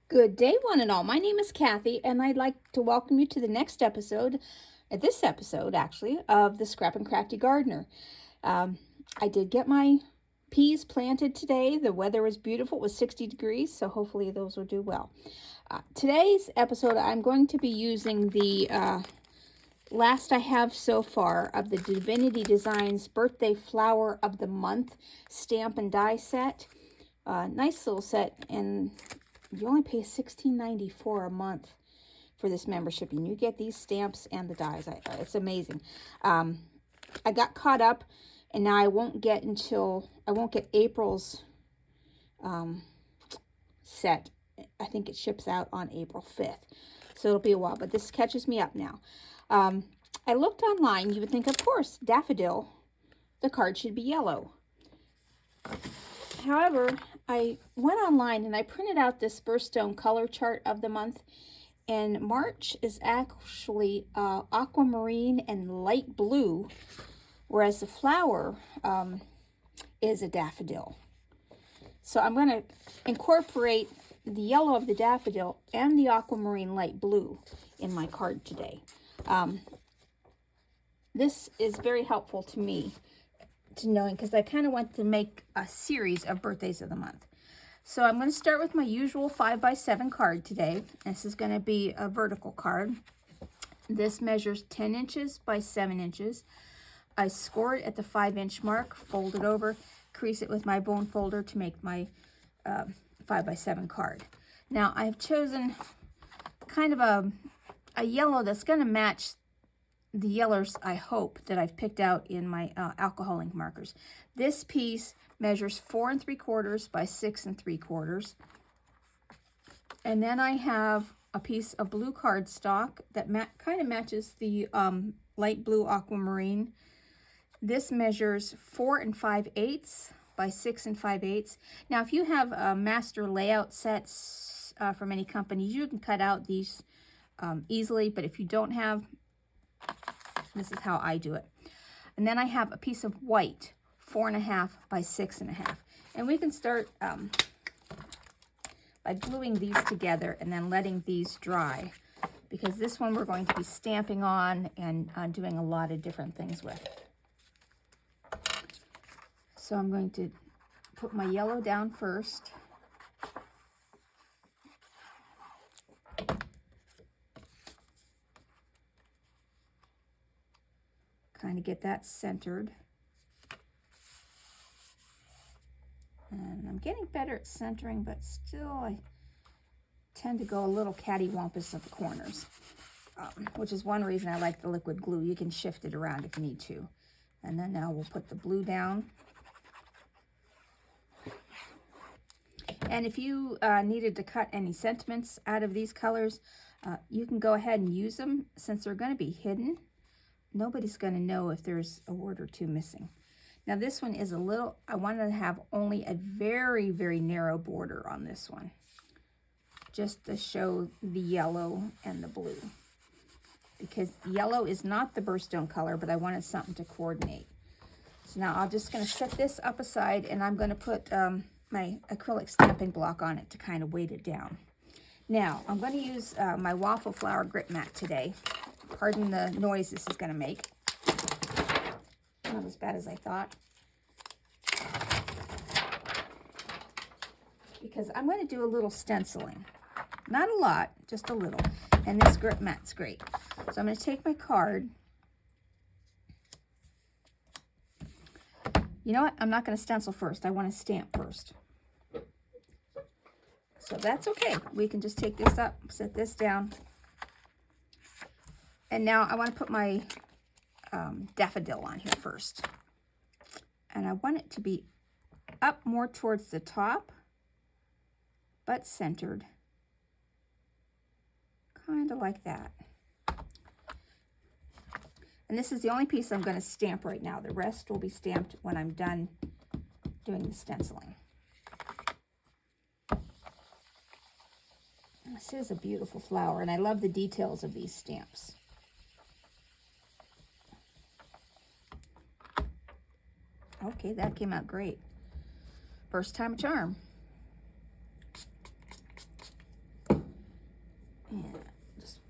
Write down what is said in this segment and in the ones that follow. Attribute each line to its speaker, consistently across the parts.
Speaker 1: Good day, one and all. My name is Kathy, and I'd like to welcome you to the next episode, this episode actually, of the Scrap and Crafty Gardener. I did get my peas planted today. The weather was beautiful. It was 60 degrees, so hopefully those will do well. Today's episode, I'm going to be using the last I have so far of the Divinity Designs Birthday Flower of the Month stamp and die set. Nice little set, and you only pay $16.94 a month for this membership, and you get these stamps and the dies. It's amazing. I got caught up, and now I won't get April's set. I think it ships out on April 5th, so it'll be a while, but this catches me up now. I looked online. You would think, of course, daffodil, the card should be yellow. However, I went online and I printed out this birthstone color chart of the month, and March is actually aquamarine and light blue, whereas the flower is a daffodil. So I'm going to incorporate the yellow of the daffodil and the aquamarine light blue in my card today. This is very helpful to me to knowing, because I kind of want to make a series of birthdays of the month. So I'm going to start with my usual 5x7 card today. This is going to be a vertical card. This measures 10 inches by 7 inches. I score it at the 5-inch mark, fold it over, crease it with my bone folder to make my 5x7 card. Now I've chosen kind of a yellow that's going to match the yellows, I hope, that I've picked out in my alcohol ink markers. This piece measures 4 3/4 by 6 3/4. And then I have a piece of blue cardstock that kind of matches the light blue aquamarine. This measures 4 5/8 by 6 5/8. Now, if you have master layout sets from any company, you can cut out these easily, but if you don't have, this is how I do it. And then I have a piece of white, 4 1/2 by 6 1/2. And we can start by gluing these together and then letting these dry, because this one we're going to be stamping on and doing a lot of different things with. So I'm going to put my yellow down first. Kind of get that centered. And I'm getting better at centering, but still I tend to go a little cattywampus at the corners, which is one reason I like the liquid glue. You can shift it around if you need to. And then now we'll put the blue down. And if you needed to cut any sentiments out of these colors, you can go ahead and use them, since they're going to be hidden. Nobody's going to know if there's a word or two missing. Now this one is a little, I wanted to have only a very, very narrow border on this one, just to show the yellow and the blue, because yellow is not the birthstone color, but I wanted something to coordinate. So now I'm just going to set this up aside, and I'm going to put my acrylic stamping block on it to kind of weight it down. Now I'm going to use my waffle flower grip mat today. Pardon the noise this is going to make. Not as bad as I thought. Because I'm going to do a little stenciling. Not a lot, just a little. And this grip mat's great. So I'm going to take my card. You know what? I'm not going to stencil first. I want to stamp first. So that's okay. We can just take this up, set this down. And now I want to put my daffodil on here first. And I want it to be up more towards the top, but centered. Kind of like that. And this is the only piece I'm going to stamp right now. The rest will be stamped when I'm done doing the stenciling. This is a beautiful flower, and I love the details of these stamps. Okay, that came out great. First time a charm.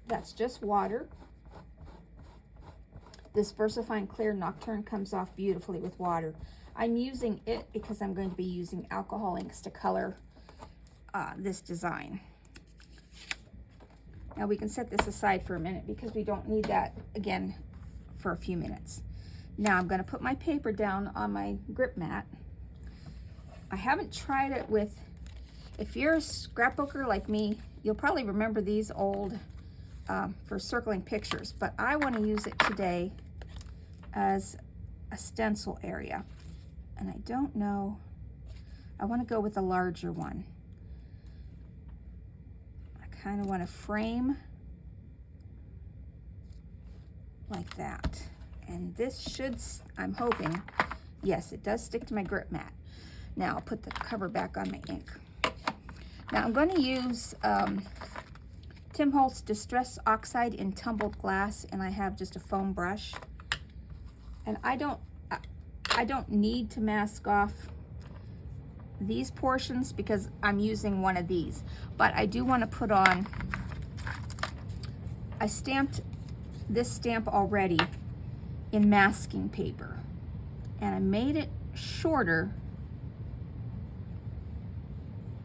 Speaker 1: That's just water. This VersaFine Clear Nocturne comes off beautifully with water. I'm using it because I'm going to be using alcohol inks to color this design. Now we can set this aside for a minute because we don't need that again for a few minutes. Now I'm going to put my paper down on my grip mat. I haven't tried it with, if you're a scrapbooker like me, you'll probably remember these old for circling pictures, but I want to use it today as a stencil area. And I don't know, I want to go with a larger one. I kind of want to frame like that. And this should, I'm hoping, yes, it does stick to my grip mat. Now I'll put the cover back on my ink. Now I'm going to use Holtz Distress Oxide in tumbled glass, and I have just a foam brush. And I don't need to mask off these portions because I'm using one of these, but I do want to put on, I stamped this stamp already in masking paper, and I made it shorter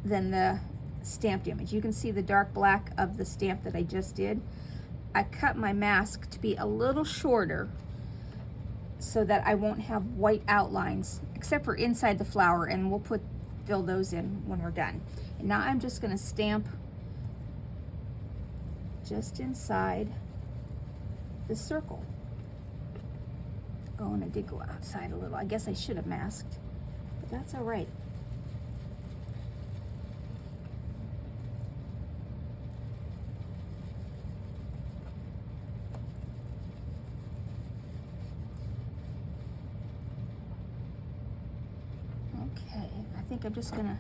Speaker 1: than the stamped image. You can see the dark black of the stamp that I just did. I cut my mask to be a little shorter so that I won't have white outlines except for inside the flower, and we'll fill those in when we're done. And now I'm just going to stamp just inside the circle. Oh, and I did go outside a little. I guess I should have masked, but that's all right. Okay, I think I'm just gonna,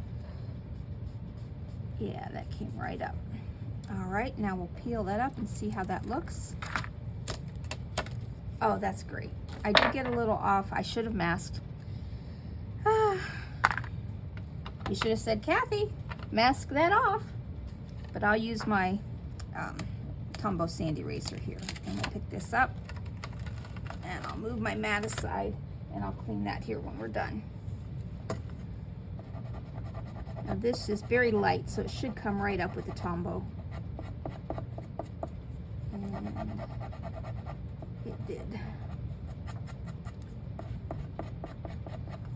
Speaker 1: yeah, that came right up. All right, now we'll peel that up and see how that looks. Oh, that's great. I did get a little off. I should have masked. You should have said, Kathy, mask that off. But I'll use my Tombow sand eraser here. And we'll pick this up. And I'll move my mat aside. And I'll clean that here when we're done. Now this is very light, so it should come right up with the Tombow. And it did.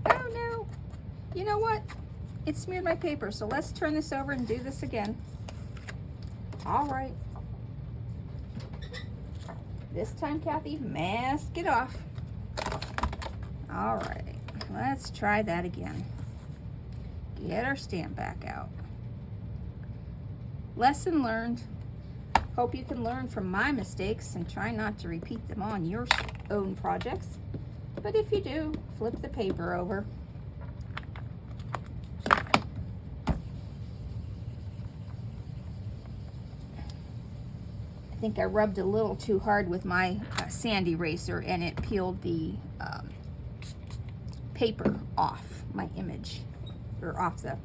Speaker 1: Oh no! You know what? It smeared my paper, so let's turn this over and do this again. All right. This time, Kathy, mask it off. All right, let's try that again. Get our stamp back out. Lesson learned. Hope you can learn from my mistakes and try not to repeat them on your own projects. But if you do, flip the paper over. I think I rubbed a little too hard with my sand eraser, and it peeled the paper off my image, or off the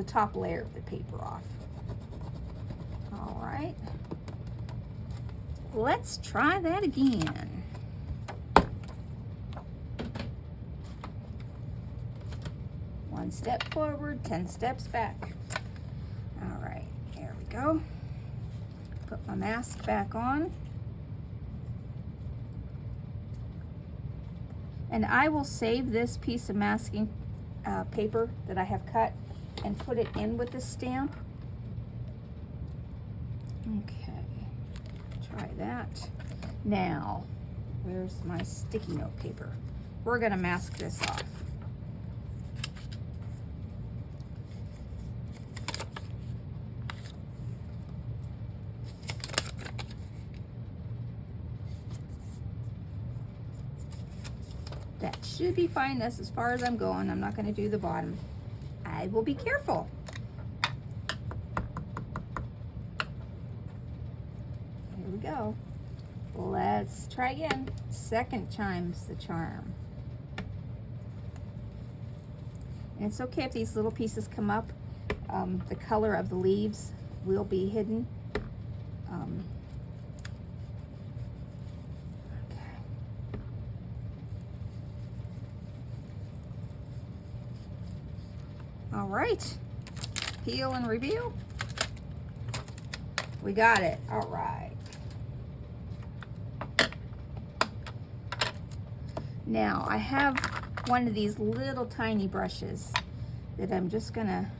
Speaker 1: top layer of the paper off. All right, let's try that again. One step forward, 10 steps back. All right, here we go. Put my mask back on. And I will save this piece of masking paper that I have cut and put it in with the stamp. Okay, try that. Now, where's my sticky note paper? We're gonna mask this off. That should be fine. That's as far as I'm going. I'm not going to do the bottom. I will be careful. Here we go. Let's try again. Second time's the charm. And it's okay if these little pieces come up. The color of the leaves will be hidden Okay. All right, peel and review. We got it. All right. Now I have one of these little tiny brushes that I'm gonna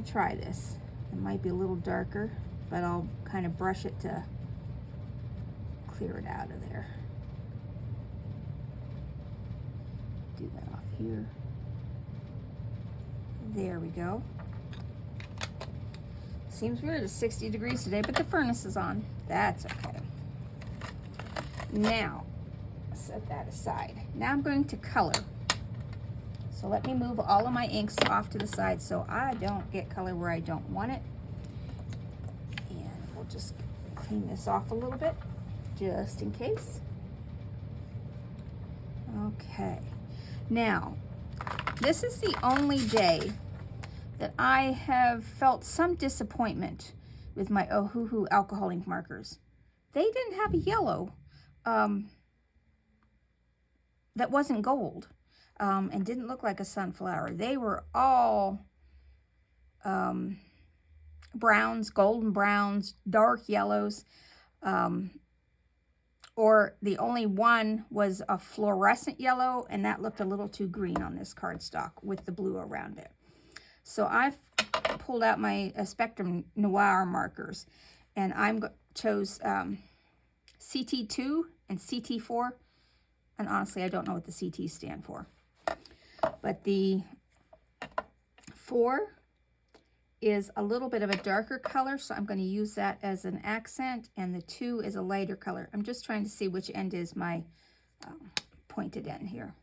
Speaker 1: try this. It might be a little darker, but I'll kind of brush it to clear it out of there. Do that off here. There we go. Seems weird, it's 60 degrees today, but the furnace is on. That's okay. Now, set that aside. Now I'm going to color. So let me move all of my inks off to the side so I don't get color where I don't want it. And we'll just clean this off a little bit, just in case. Okay. Now, this is the only day that I have felt some disappointment with my Ohuhu alcohol ink markers. They didn't have a yellow that wasn't gold and didn't look like a sunflower. They were all browns, golden browns, dark yellows, or the only one was a fluorescent yellow, and that looked a little too green on this cardstock with the blue around it. So I've pulled out my Spectrum Noir markers, and I chose CT2 and CT4, and honestly, I don't know what the CT stand for. But the 4 is a little bit of a darker color, so I'm going to use that as an accent, and the 2 is a lighter color. I'm just trying to see which end is my pointed end here.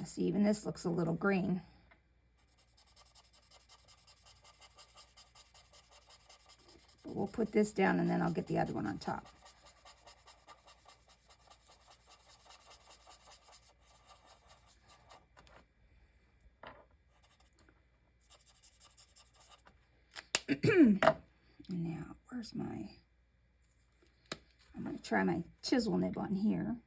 Speaker 1: See, even this looks a little green. But we'll put this down and then I'll get the other one on top. Now, where's my... I'm going to try my chisel nib on here.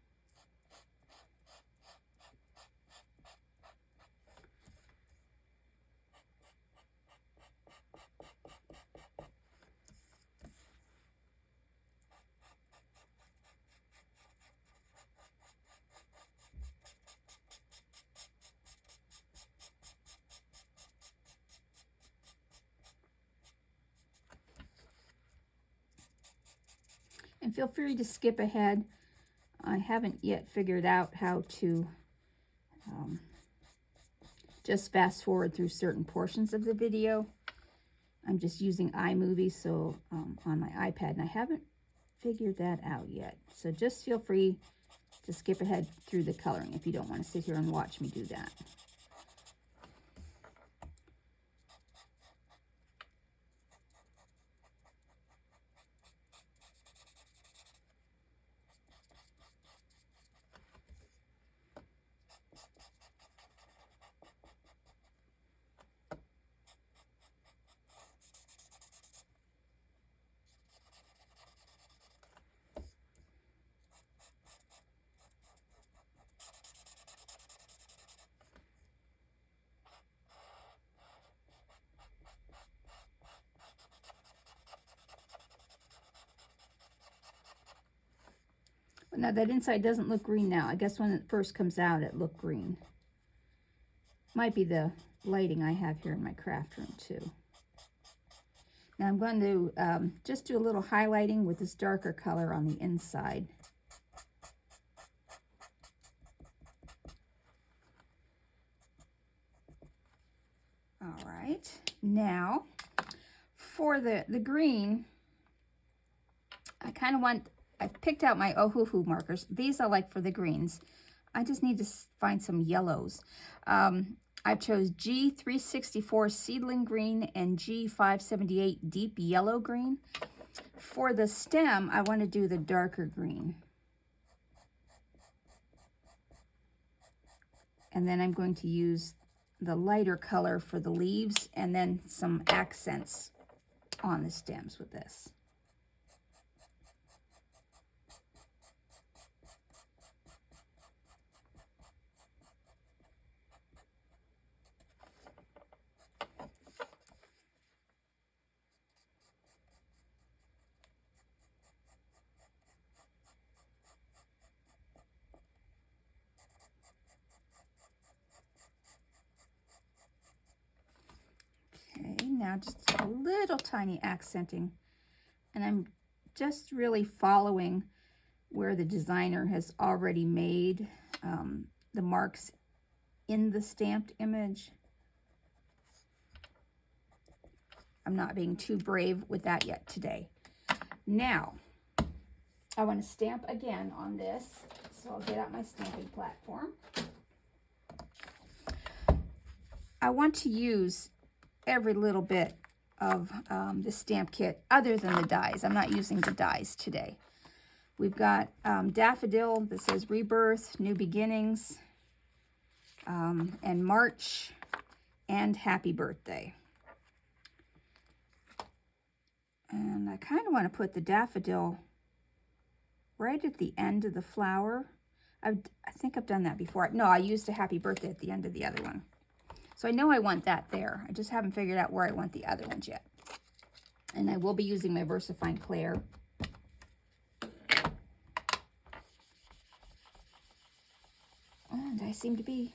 Speaker 1: And feel free to skip ahead. I haven't yet figured out how to just fast forward through certain portions of the video. I'm just using iMovie so on my iPad, and I haven't figured that out yet. So just feel free to skip ahead through the coloring if you don't want to sit here and watch me do that. Now that inside doesn't look green now. I guess when it first comes out, it looked green. Might be the lighting I have here in my craft room too. Now I'm going to just do a little highlighting with this darker color on the inside. All right, now for the green, I kind of want... I picked out my Ohuhu markers. These I like for the greens. I just need to find some yellows. I chose G364 Seedling Green and G578 Deep Yellow Green. For the stem, I want to do the darker green. And then I'm going to use the lighter color for the leaves and then some accents on the stems with this. Okay, now just a little tiny accenting, and I'm just really following where the designer has already made the marks in the stamped image. I'm not being too brave with that yet today. Now, I want to stamp again on this, so I'll get out my stamping platform. I want to use every little bit of the stamp kit other than the dies. I'm not using the dies today. We've got daffodil that says rebirth, new beginnings, and March, and happy birthday. And I kind of want to put the daffodil right at the end of the flower. I think I've done that before. No, I used a happy birthday at the end of the other one. So I know I want that there. I just haven't figured out where I want the other ones yet. And I will be using my VersaFine Clair. And I seem to be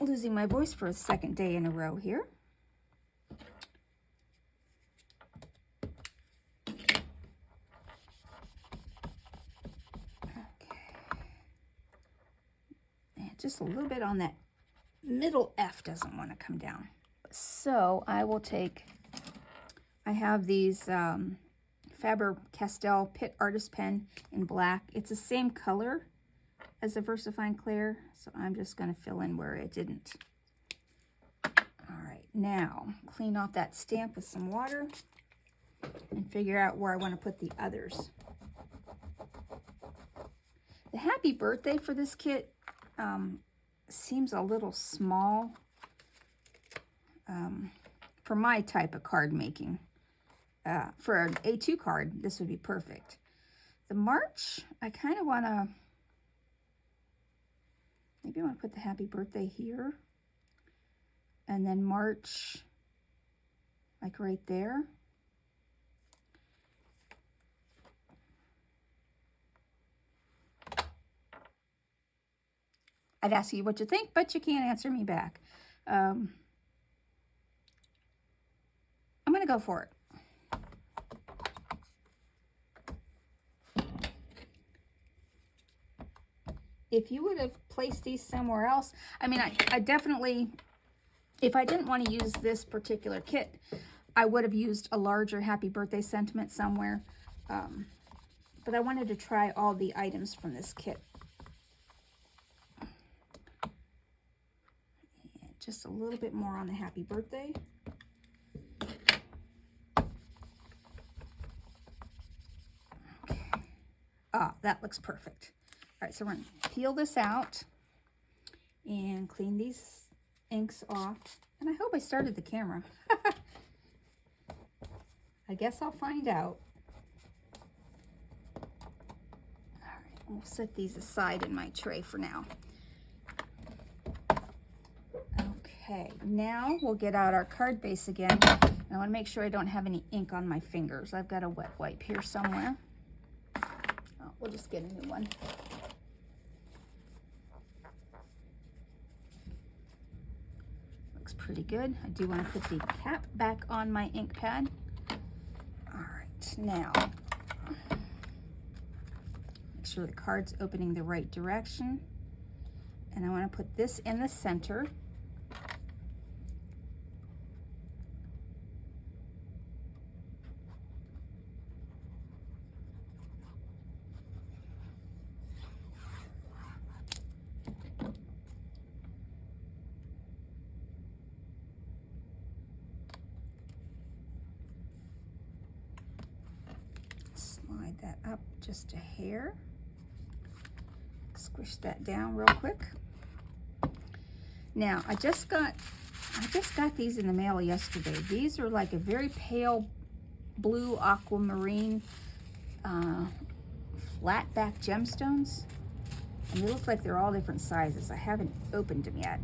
Speaker 1: losing my voice for a second day in a row here. Just a little bit on that middle F doesn't want to come down. So I will take, I have these Faber Castell Pitt Artist Pen in black. It's the same color as the VersaFine Clair, so I'm just going to fill in where it didn't. All right, now clean off that stamp with some water and figure out where I want to put the others. The happy birthday for this kit seems a little small for my type of card making. For an A2 card, this would be perfect. The March, I kind of want to, maybe I want to put the happy birthday here. And then March, like right there. I'd ask you what you think, but you can't answer me back. I'm going to go for it. If you would have placed these somewhere else, I mean, I definitely, if I didn't want to use this particular kit, I would have used a larger happy birthday sentiment somewhere. But I wanted to try all the items from this kit. Just a little bit more on the happy birthday. Okay. Ah, that looks perfect. All right, so we're going to peel this out and clean these inks off. And I hope I started the camera. I guess I'll find out. All right, we'll set these aside in my tray for now. Okay, now we'll get out our card base again. And I want to make sure I don't have any ink on my fingers. I've got a wet wipe here somewhere. Oh, we'll just get a new one. Looks pretty good. I do want to put the cap back on my ink pad. All right, now make sure the card's opening the right direction. And I want to put this in the center. Slide that up just a hair. Squish that down real quick. Now, I just got these in the mail yesterday. These are like a very pale blue aquamarine flat back gemstones. And they look like they're all different sizes. I haven't opened them yet.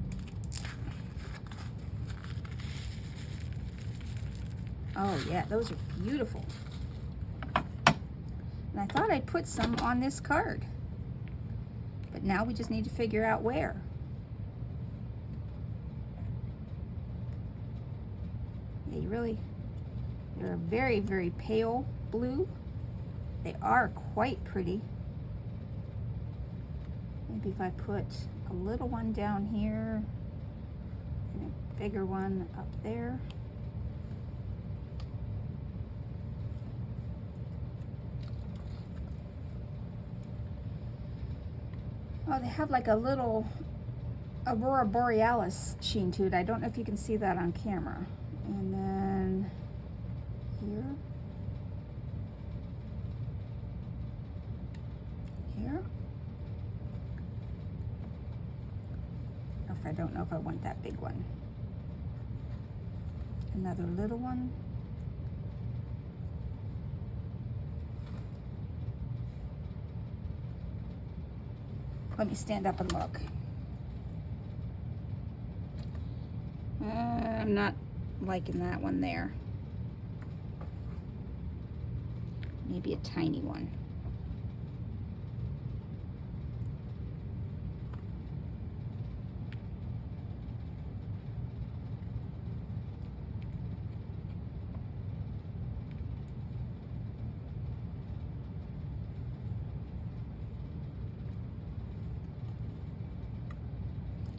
Speaker 1: Oh yeah, those are beautiful. And I thought I'd put some on this card. But now we just need to figure out where. Yeah, they're a very, very pale blue. They are quite pretty. Maybe if I put a little one down here and a bigger one up there. Oh, they have like a little Aurora Borealis sheen to it. I don't know if you can see that on camera. And then here. I don't know if I want that big one. Another little one. Let me stand up and look. I'm not liking that one there. Maybe a tiny one.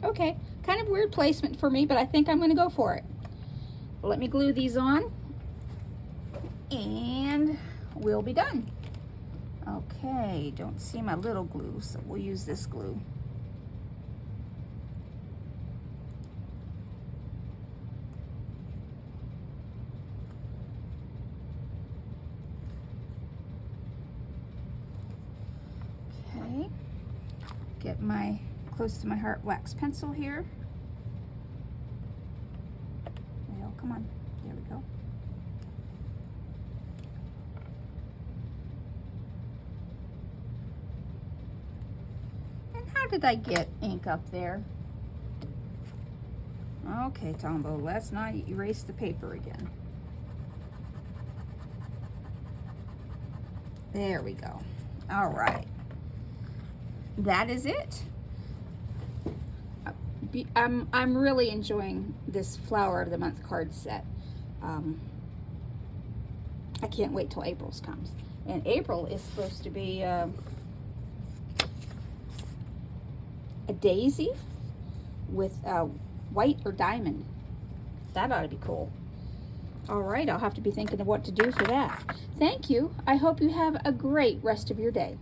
Speaker 1: Okay, kind of weird placement for me, but I think I'm going to go for it. Let me glue these on, and we'll be done. Okay, don't see my little glue, so we'll use this glue. Okay, get my close to my heart wax pencil here. Well, come on, there we go. And how did I get ink up there? Okay, Tombo, let's not erase the paper again. There we go. All right, that is it. I'm really enjoying this Flower of the Month card set. I can't wait till April's comes. And April is supposed to be a daisy with white or diamond. That ought to be cool. All right, I'll have to be thinking of what to do for that. Thank you. I hope you have a great rest of your day.